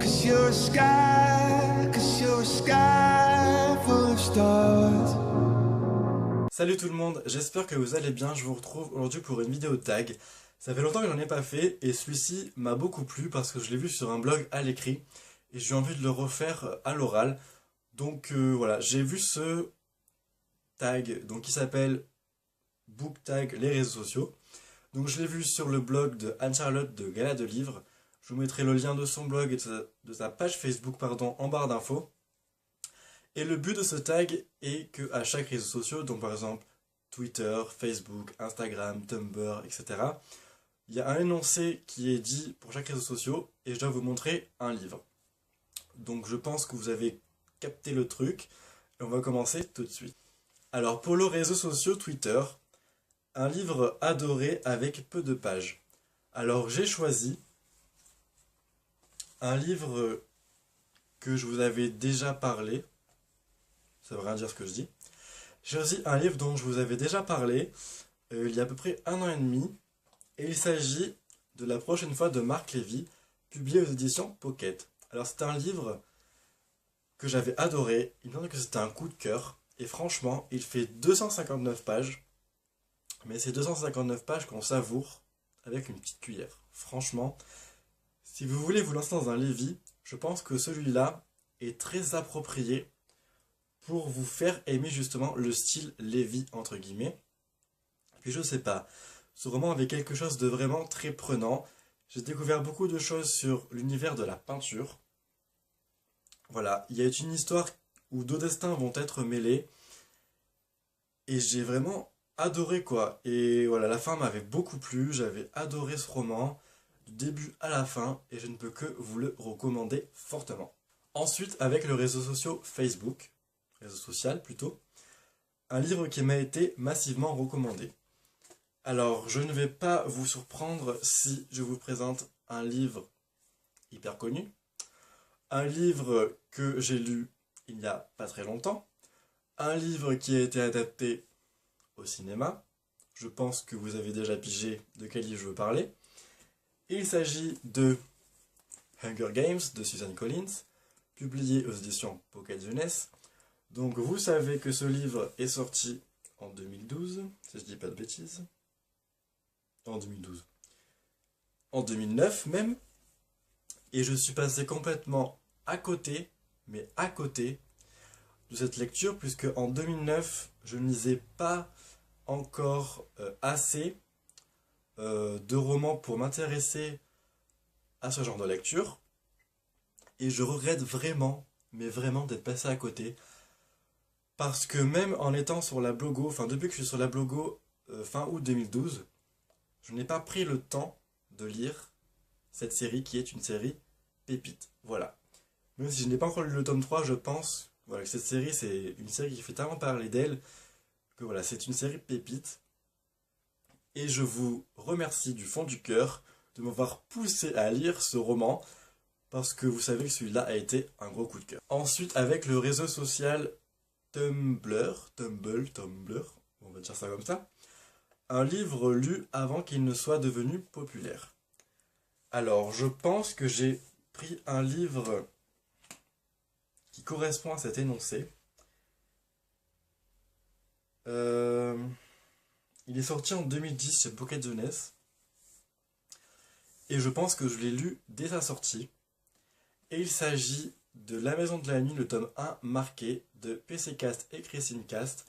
Salut tout le monde, j'espère que vous allez bien, je vous retrouve aujourd'hui pour une vidéo tag. Ça fait longtemps que j'en ai pas fait et celui-ci m'a beaucoup plu parce que je l'ai vu sur un blog à l'écrit et j'ai envie de le refaire à l'oral. Donc voilà, j'ai vu ce tag qui s'appelle Book Tag les réseaux sociaux. Donc je l'ai vu sur le blog de Anne-Charlotte de Gala de Livres. Je vous mettrai le lien de son blog et de sa page Facebook en barre d'infos. Et le but de ce tag est que à chaque réseau social, donc par exemple Twitter, Facebook, Instagram, Tumblr, etc., il y a un énoncé qui est dit pour chaque réseau social et je dois vous montrer un livre. Donc je pense que vous avez capté le truc et on va commencer tout de suite. Alors pour le réseau social Twitter, un livre adoré avec peu de pages. Alors j'ai choisi un livre que je vous avais déjà parlé. Ça veut rien dire ce que je dis. J'ai choisi un livre dont je vous avais déjà parlé il y a à peu près 1 an et demi. Et il s'agit de La prochaine fois de Marc Lévy, publié aux éditions Pocket. Alors c'est un livre que j'avais adoré. Il me semble que c'était un coup de cœur. Et franchement, il fait 259 pages. Mais c'est 259 pages qu'on savoure avec une petite cuillère. Franchement, si vous voulez vous lancer dans un Lévy, je pense que celui-là est très approprié pour vous faire aimer justement le style Lévy entre guillemets. Puis je sais pas, ce roman avait quelque chose de vraiment très prenant. J'ai découvert beaucoup de choses sur l'univers de la peinture. Voilà, il y a une histoire où deux destins vont être mêlés. Et j'ai vraiment adoré quoi. Et voilà, la fin m'avait beaucoup plu, j'avais adoré ce roman, du début à la fin, et je ne peux que vous le recommander fortement. Ensuite, avec le réseau social Facebook, réseau social plutôt, un livre qui m'a été massivement recommandé. Alors, je ne vais pas vous surprendre si je vous présente un livre hyper connu, un livre que j'ai lu il n'y a pas très longtemps, un livre qui a été adapté au cinéma. Je pense que vous avez déjà pigé de quel livre je veux parler. Il s'agit de Hunger Games de Suzanne Collins, publié aux éditions Pocket Jeunesse. Donc vous savez que ce livre est sorti en 2012, si je dis pas de bêtises. En 2012. En 2009 même. Et je suis passé complètement à côté, mais à côté, de cette lecture, puisque en 2009, je ne lisais pas encore assez de romans pour m'intéresser à ce genre de lecture. Et je regrette vraiment, mais vraiment d'être passé à côté. Parce que même en étant sur la Blogo, enfin depuis que je suis sur la Blogo fin août 2012, je n'ai pas pris le temps de lire cette série qui est une série pépite. Voilà. Même si je n'ai pas encore lu le tome 3, je pense voilà, que cette série, c'est une série qui fait tellement parler d'elle que voilà, c'est une série pépite. Et je vous remercie du fond du cœur de m'avoir poussé à lire ce roman parce que vous savez que celui-là a été un gros coup de cœur. Ensuite, avec le réseau social Tumblr, on va dire ça comme ça, un livre lu avant qu'il ne soit devenu populaire. Alors, je pense que j'ai pris un livre qui correspond à cet énoncé. Il est sorti en 2010 chez Pocket Jeunesse. Et je pense que je l'ai lu dès sa sortie. Et il s'agit de La Maison de la Nuit, le tome 1 marqué de PC Cast et Christine Cast.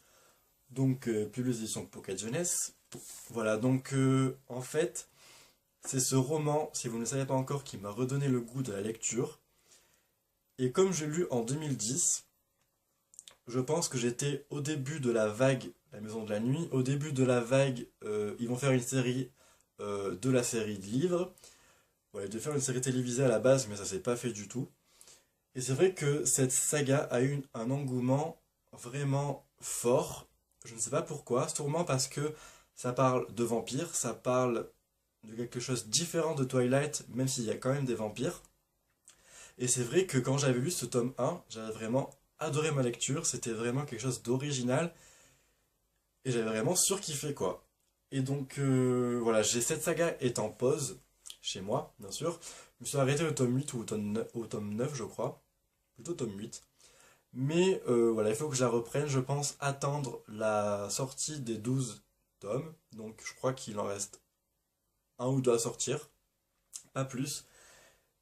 Donc, publié aux éditions Pocket Jeunesse. Voilà, donc en fait, c'est ce roman, si vous ne le savez pas encore, qui m'a redonné le goût de la lecture. Et comme je l'ai lu en 2010, je pense que j'étais au début de la vague La Maison de la Nuit, au début de la vague, ils vont faire une série de la série de livres. Ouais, ils devaient faire une série télévisée à la base, mais ça s'est pas fait du tout. Et c'est vrai que cette saga a eu un engouement vraiment fort. Je ne sais pas pourquoi, sûrement parce que ça parle de vampires, ça parle de quelque chose de différent de Twilight, même s'il y a quand même des vampires. Et c'est vrai que quand j'avais lu ce tome 1, j'avais vraiment adoré ma lecture, c'était vraiment quelque chose d'original, et j'avais vraiment surkiffé quoi. Et donc voilà, cette saga est en pause, chez moi bien sûr, Je me suis arrêté au tome 8 ou au tome 9, je crois. Plutôt tome 8. Mais voilà, il faut que je la reprenne. Je pense attendre la sortie des 12 tomes. Donc je crois qu'il en reste un ou deux à sortir. Pas plus.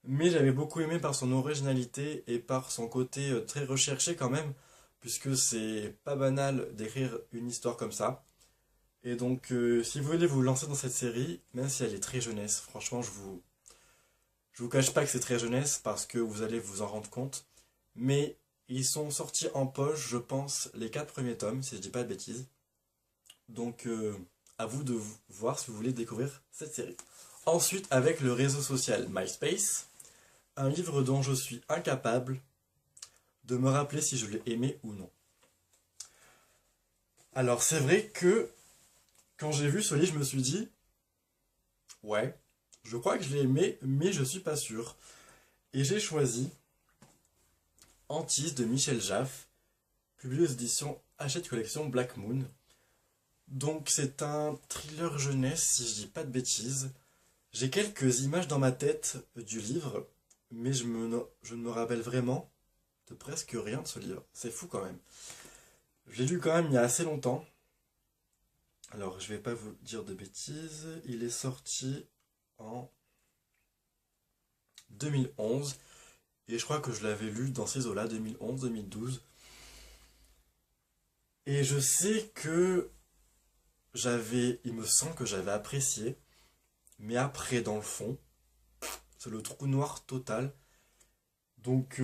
Mais j'avais beaucoup aimé par son originalité et par son côté très recherché quand même. Puisque c'est pas banal d'écrire une histoire comme ça. Et donc, si vous voulez vous lancer dans cette série, même si elle est très jeunesse, franchement, je vous cache pas que c'est très jeunesse parce que vous allez vous en rendre compte. Mais ils sont sortis en poche, je pense, les 4 premiers tomes, si je dis pas de bêtises. Donc, à vous de voir si vous voulez découvrir cette série. Ensuite, avec le réseau social MySpace, un livre dont je suis incapable de me rappeler si je l'ai aimé ou non. Alors, c'est vrai que quand j'ai vu ce livre, je me suis dit, ouais, je crois que je l'ai aimé, mais je suis pas sûr. Et j'ai choisi Antise de Michel Jaff, publié aux éditions Hachette Collection Black Moon. Donc c'est un thriller jeunesse, si je dis pas de bêtises. J'ai quelques images dans ma tête du livre, mais je ne me rappelle vraiment de presque rien de ce livre. C'est fou quand même. Je l'ai lu quand même il y a assez longtemps. Alors je vais pas vous dire de bêtises. Il est sorti en 2011. Et je crois que je l'avais lu dans ces eaux-là, 2011-2012. Et je sais que il me semble que j'avais apprécié. Mais après, dans le fond, c'est le trou noir total. Donc,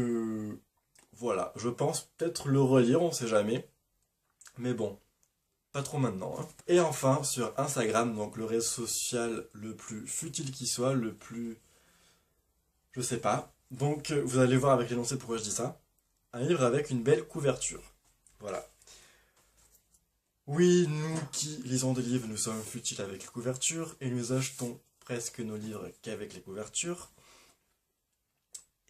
voilà. Je pense peut-être le relire, on sait jamais. Mais bon, pas trop maintenant, hein. Et enfin, sur Instagram, donc le réseau social le plus futile qui soit, le plus... Je sais pas. Donc, vous allez voir avec l'énoncé pourquoi je dis ça. Un livre avec une belle couverture. Voilà. Oui, nous qui lisons des livres, nous sommes futiles avec les couvertures et nous achetons presque nos livres qu'avec les couvertures.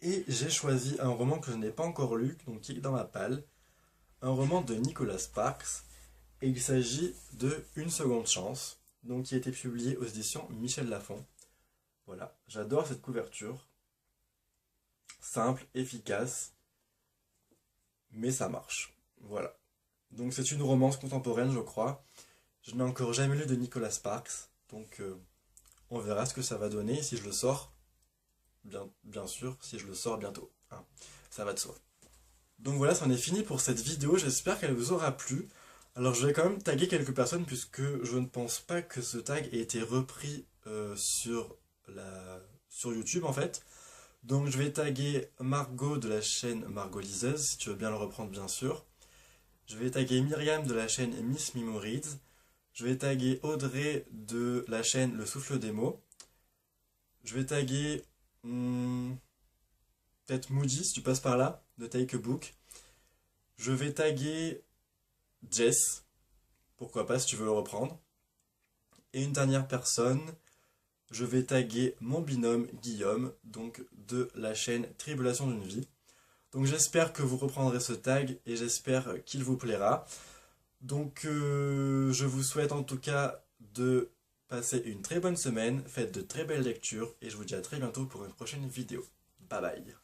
Et j'ai choisi un roman que je n'ai pas encore lu, donc qui est dans ma palle. Un roman de Nicholas Sparks. Et il s'agit de Une seconde chance, donc qui a été publié aux éditions Michel Lafon. Voilà, j'adore cette couverture. Simple, efficace, mais ça marche. Voilà. Donc c'est une romance contemporaine, je crois. Je n'ai encore jamais lu de Nicholas Sparks, donc on verra ce que ça va donner si je le sors. Bien sûr, si je le sors bientôt, hein. Ça va de soi. Donc voilà, c'en est fini pour cette vidéo. J'espère qu'elle vous aura plu. Alors je vais quand même taguer quelques personnes puisque je ne pense pas que ce tag ait été repris sur YouTube en fait. Donc je vais taguer Margot de la chaîne Margot Liseuse, si tu veux bien le reprendre bien sûr. Je vais taguer Myriam de la chaîne Miss Memories. Je vais taguer Audrey de la chaîne Le Souffle des mots. Je vais taguer peut-être Moody si tu passes par là, de Take a Book. Je vais taguer Jess, pourquoi pas si tu veux le reprendre. Et une dernière personne, je vais taguer mon binôme Guillaume, donc de la chaîne Tribulation d'une vie. Donc j'espère que vous reprendrez ce tag et j'espère qu'il vous plaira. Donc je vous souhaite en tout cas de passer une très bonne semaine, faites de très belles lectures et je vous dis à très bientôt pour une prochaine vidéo. Bye bye.